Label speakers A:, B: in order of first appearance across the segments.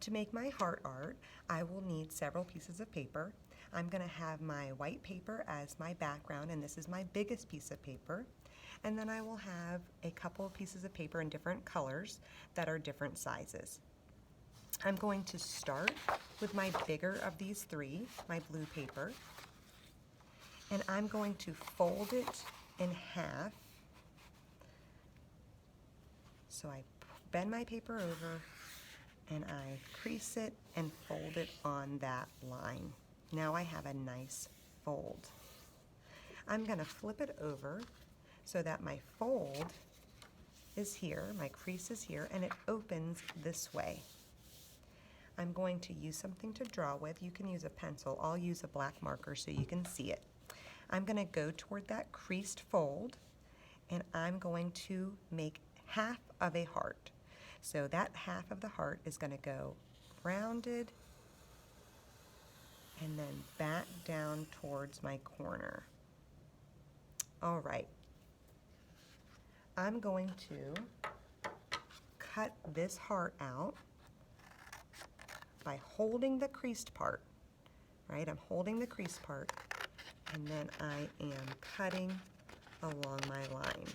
A: To make my heart art, I will need several pieces of paper. I'm going to have my white paper as my background, and this is my biggest piece of paper. And then I will have a couple of pieces of paper in different colors that are different sizes. I'm going to start with my bigger of these three, my blue paper, and I'm going to fold it in half. So I bend my paper over and I crease it and fold it on that line. Now I have a nice fold. I'm going to flip it over so that my fold is here, my crease is here, and it opens this way. I'm going to use something to draw with. You can use a pencil. I'll use a black marker so you can see it. I'm going to go toward that creased fold, and I'm going to make half of a heart. So that half of the heart is going to go rounded and then back down towards my corner. All right. I'm going to cut this heart out by holding the creased part, right? I'm holding the creased part, and then I am cutting along my line.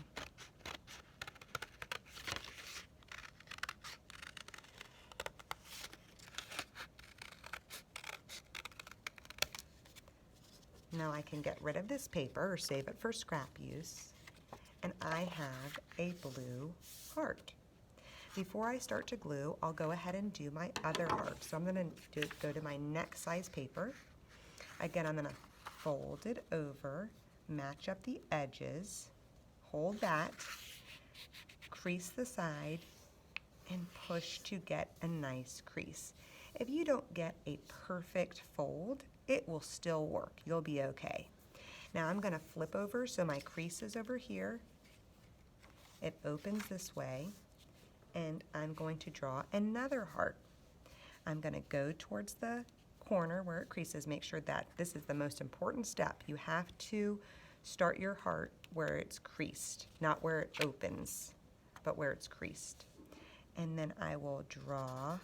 A: Now I can get rid of this paper or save it for scrap use, and I have a blue heart. Before I start to glue, I'll go ahead and do my other heart. So I'm going to go to my next size paper. Again, I'm going to fold it over, match up the edges, hold that, crease the side, and push to get a nice crease. If you don't get a perfect fold, it will still work. You'll be okay. Now I'm going to flip over so my crease is over here. It opens this way, and I'm going to draw another heart. I'm going to go towards the corner where it creases. Make sure that this is the most important step. You have to start your heart where it's creased, not where it opens, but where it's creased. And then I will draw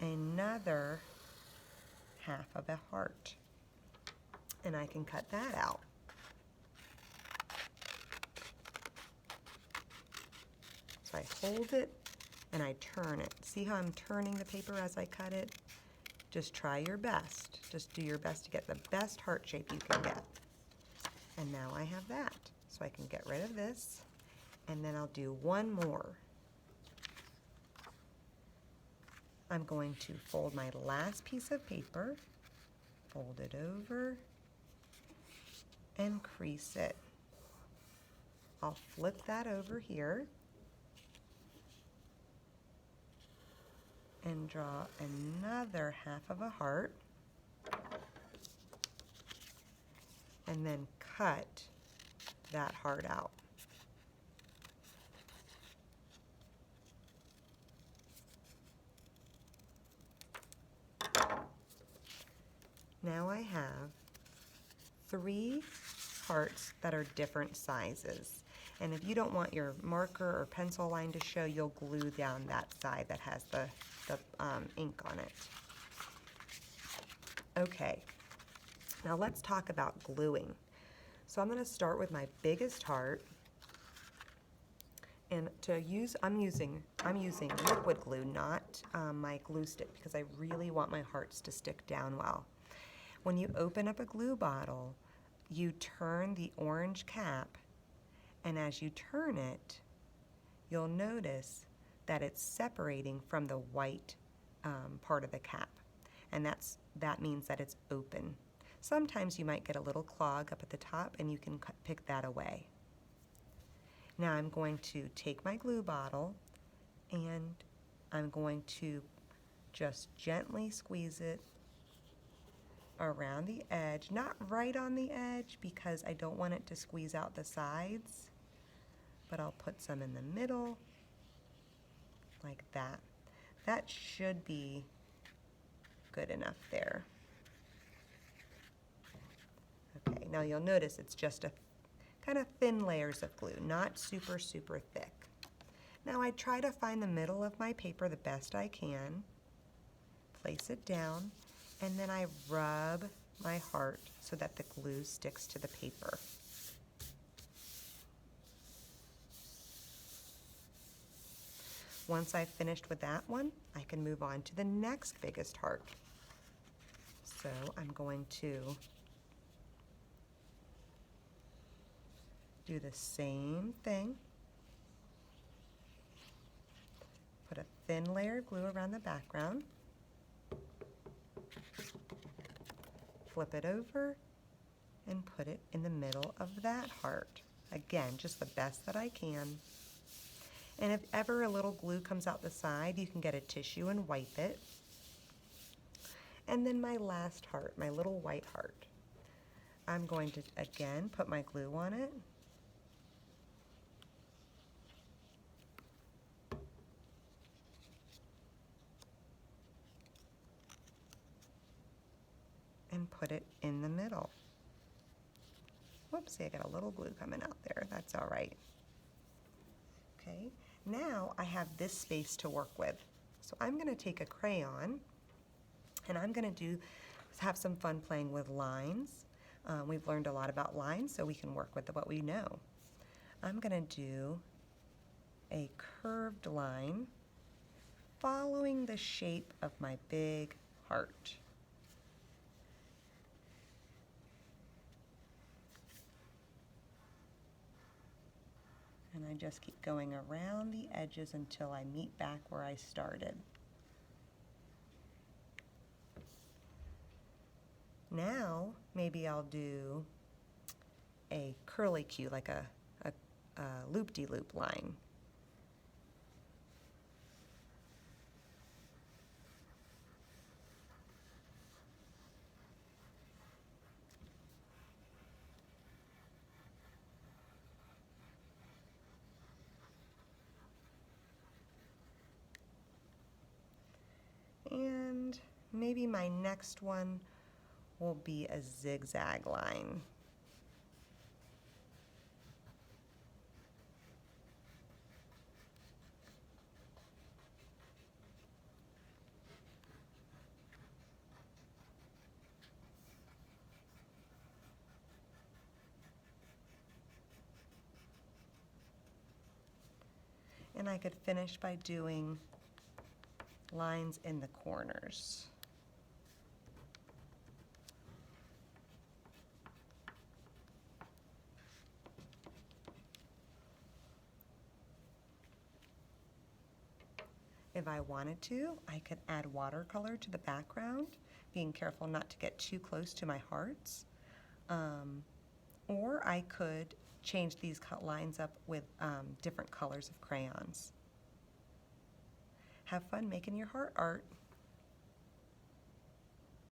A: another half of a heart, and I can cut that out. So I hold it and I turn it. See how I'm turning the paper as I cut it? Just try your best. Just do your best to get the best heart shape you can get. And now I have that. So I can get rid of this, and then I'll do one more. I'm going to fold my last piece of paper, fold it over, and crease it. I'll flip that over here and draw another half of a heart, and then cut that heart out. Now I have three hearts that are different sizes. And if you don't want your marker or pencil line to show, you'll glue down that side that has the ink on it. Okay, now let's talk about gluing. So I'm going to start with my biggest heart, and I'm using liquid glue, not my glue stick, because I really want my hearts to stick down well. When you open up a glue bottle, you turn the orange cap, and as you turn it, you'll notice that it's separating from the white part of the cap, and that means that it's open. Sometimes you might get a little clog up at the top, and you can pick that away. Now I'm going to take my glue bottle, and I'm going to just gently squeeze it around the edge, not right on the edge because I don't want it to squeeze out the sides, but I'll put some in the middle like that. That should be good enough there. Okay, now you'll notice it's just a kind of thin layers of glue, not super thick. Now I try to find the middle of my paper the best I can, place it down, and then I rub my heart so that the glue sticks to the paper. Once I've finished with that one, I can move on to the next biggest heart. So I'm going to do the same thing. Put a thin layer of glue around the background. Flip it over and put it in the middle of that heart. Again, just the best that I can. And if ever a little glue comes out the side, you can get a tissue and wipe it. And then my last heart, my little white heart. I'm going to, again, put my glue on it. And put it in the middle. Whoopsie, I got a little glue coming out there. That's all right. Okay, now I have this space to work with. So I'm going to take a crayon and I'm going to have some fun playing with lines. We've learned a lot about lines, so we can work with what we know. I'm going to do a curved line following the shape of my big heart. And I just keep going around the edges until I meet back where I started. Now, maybe I'll do a curlicue, like a loop-de-loop line. And maybe my next one will be a zigzag line. And I could finish by doing lines in the corners. If I wanted to, I could add watercolor to the background, being careful not to get too close to my hearts. Or I could change these lines up with different colors of crayons. Have fun making your heart art.